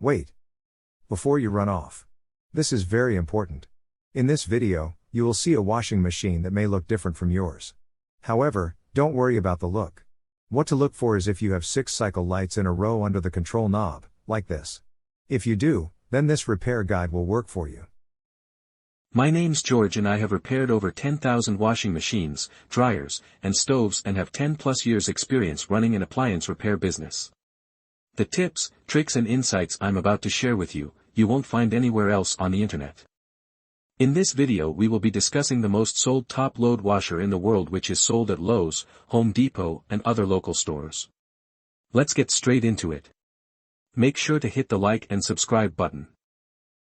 Wait. Before you run off. This is very important. In this video, you will see a washing machine that may look different from yours. However, don't worry about the look. What to look for is if you have 6 cycle lights in a row under the control knob, like this. If you do, then this repair guide will work for you. My name's George and I have repaired over 10,000 washing machines, dryers, and stoves and have 10+ years experience running an appliance repair business. The tips, tricks and insights I'm about to share with you, you won't find anywhere else on the internet. In this video we will be discussing the most sold top-load washer in the world, which is sold at Lowe's, Home Depot and other local stores. Let's get straight into it. Make sure to hit the like and subscribe button.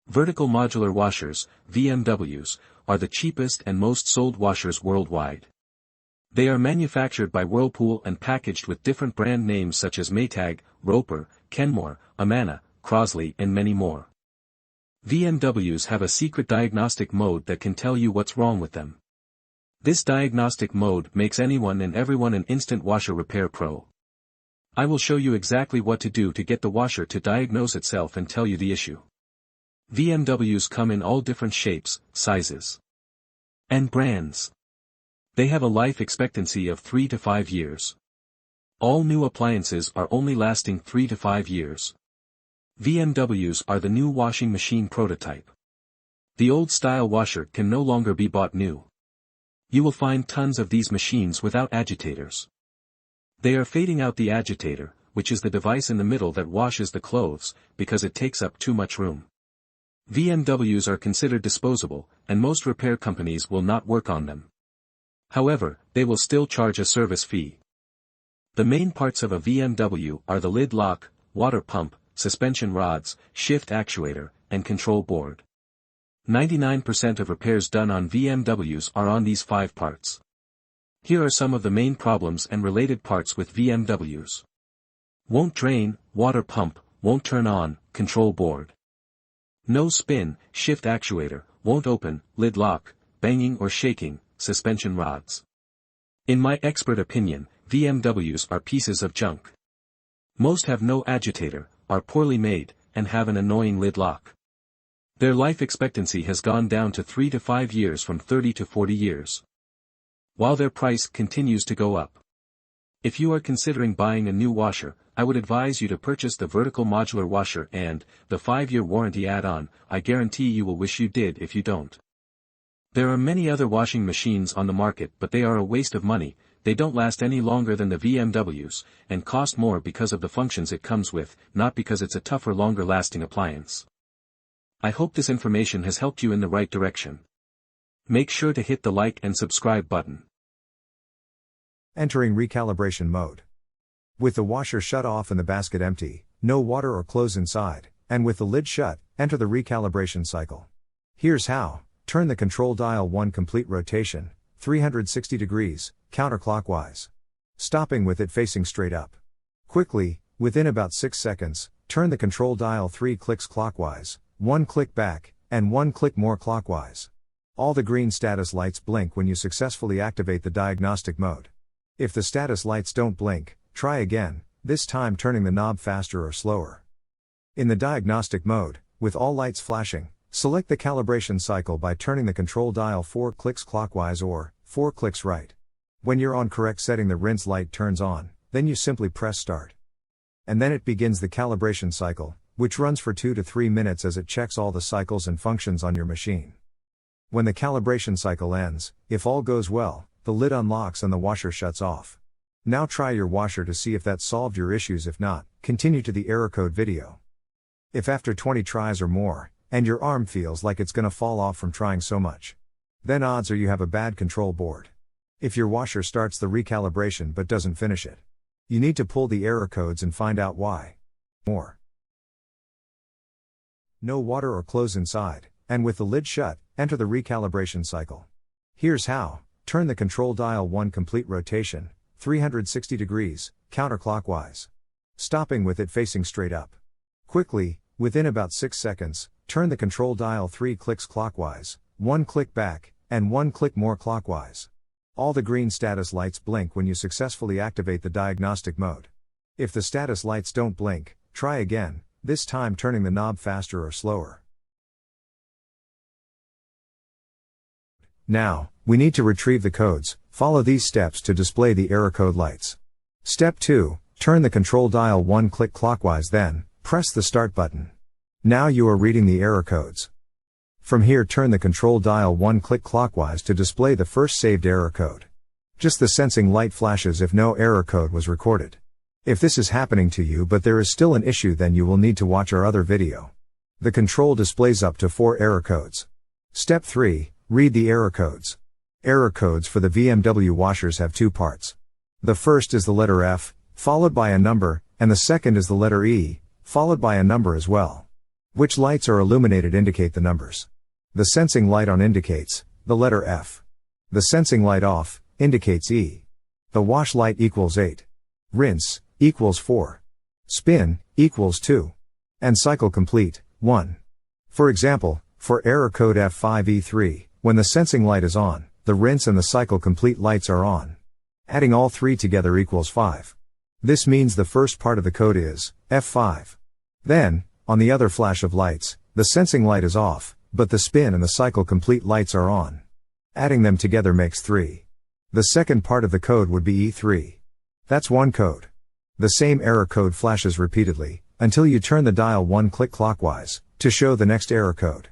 Vertical modular washers, VMWs, are the cheapest and most sold washers worldwide. They are manufactured by Whirlpool and packaged with different brand names such as Maytag, Roper, Kenmore, Amana, Crosley and many more. VMWs have a secret diagnostic mode that can tell you what's wrong with them. This diagnostic mode makes anyone and everyone an instant washer repair pro. I will show you exactly what to do to get the washer to diagnose itself and tell you the issue. VMWs come in all different shapes, sizes, and brands. They have a life expectancy of 3 to 5 years. All new appliances are only lasting 3 to 5 years. VMWs are the new washing machine prototype. The old-style washer can no longer be bought new. You will find tons of these machines without agitators. They are fading out the agitator, which is the device in the middle that washes the clothes, because it takes up too much room. VMWs are considered disposable, and most repair companies will not work on them. However, they will still charge a service fee. The main parts of a VMW are the lid lock, water pump, suspension rods, shift actuator, and control board. 99% of repairs done on VMWs are on these 5 parts. Here are some of the main problems and related parts with VMWs. Won't drain, water pump, won't turn on, control board. No spin, shift actuator, won't open, lid lock, banging or shaking, suspension rods. In my expert opinion, VMWs are pieces of junk. Most have no agitator, are poorly made, and have an annoying lid lock. Their life expectancy has gone down to 3 to 5 years from 30 to 40 years. While their price continues to go up. If you are considering buying a new washer, I would advise you to purchase the vertical modular washer and the 5-year warranty add-on. I guarantee you will wish you did if you don't. There are many other washing machines on the market, but they are a waste of money. They don't last any longer than the VMWs, and cost more because of the functions it comes with, not because it's a tougher, longer-lasting appliance. I hope this information has helped you in the right direction. Make sure to hit the like and subscribe button. Entering recalibration mode. With the washer shut off and the basket empty, no water or clothes inside, and with the lid shut, enter the recalibration cycle. Here's how. Turn the control dial 1 complete rotation, 360 degrees, counterclockwise. Stopping with it facing straight up. Quickly, within about 6 seconds, turn the control dial 3 clicks clockwise, 1 click back, and 1 click more clockwise. All the green status lights blink when you successfully activate the diagnostic mode. If the status lights don't blink, try again, this time turning the knob faster or slower. In the diagnostic mode, with all lights flashing, select the calibration cycle by turning the control dial 4 clicks clockwise or 4 clicks right. When you're on correct setting, the rinse light turns on, then you simply press start. And then it begins the calibration cycle, which runs for 2 to 3 minutes as it checks all the cycles and functions on your machine. When the calibration cycle ends, if all goes well, the lid unlocks and the washer shuts off. Now try your washer to see if that solved your issues. If not, continue to the error code video. If after 20 tries or more, and your arm feels like it's gonna fall off from trying so much, then odds are you have a bad control board. If your washer starts the recalibration but doesn't finish it, you need to pull the error codes and find out why. More. No water or clothes inside, and with the lid shut, enter the recalibration cycle. Here's how. Turn the control dial 1 complete rotation, 360 degrees, counterclockwise. Stopping with it facing straight up. Quickly, within about 6 seconds, turn the control dial 3 clicks clockwise, 1 click back, and 1 click more clockwise. All the green status lights blink when you successfully activate the diagnostic mode. If the status lights don't blink, try again, this time turning the knob faster or slower. Now, we need to retrieve the codes. Follow these steps to display the error code lights. Step 2, turn the control dial one click clockwise, then press the start button. Now you are reading the error codes. From here, turn the control dial one click clockwise to display the first saved error code. Just the sensing light flashes if no error code was recorded. If this is happening to you but there is still an issue, then you will need to watch our other video. The control displays up to 4 error codes. Step 3, read the error codes. Error codes for the VMW washers have 2 parts. The first is the letter F, followed by a number, and the second is the letter E, followed by a number as well. Which lights are illuminated indicate the numbers. The sensing light on indicates the letter F. The sensing light off indicates E. The wash light equals 8. Rinse equals 4. Spin equals 2. And cycle complete 1. For example, for error code F5E3, when the sensing light is on, the rinse and the cycle complete lights are on. Adding all 3 together equals 5. This means the first part of the code is F5. Then, on the other flash of lights, the sensing light is off, but the spin and the cycle complete lights are on. Adding them together makes 3. The second part of the code would be E3. That's one code. The same error code flashes repeatedly, until you turn the dial one click clockwise, to show the next error code.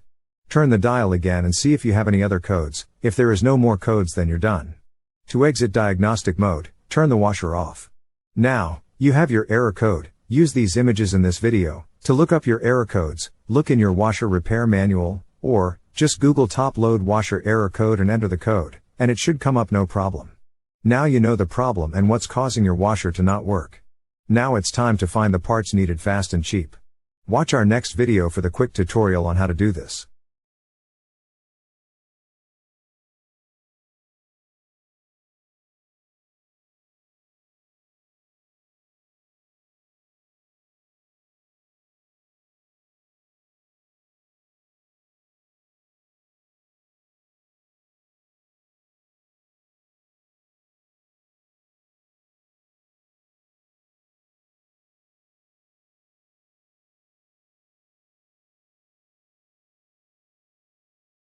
Turn the dial again and see if you have any other codes. If there is no more codes, then you're done. To exit diagnostic mode, turn the washer off. Now, you have your error code. Use these images in this video to look up your error codes. Look in your washer repair manual, or just Google top load washer error code and enter the code, and it should come up no problem. Now you know the problem and what's causing your washer to not work. Now it's time to find the parts needed fast and cheap. Watch our next video for the quick tutorial on how to do this.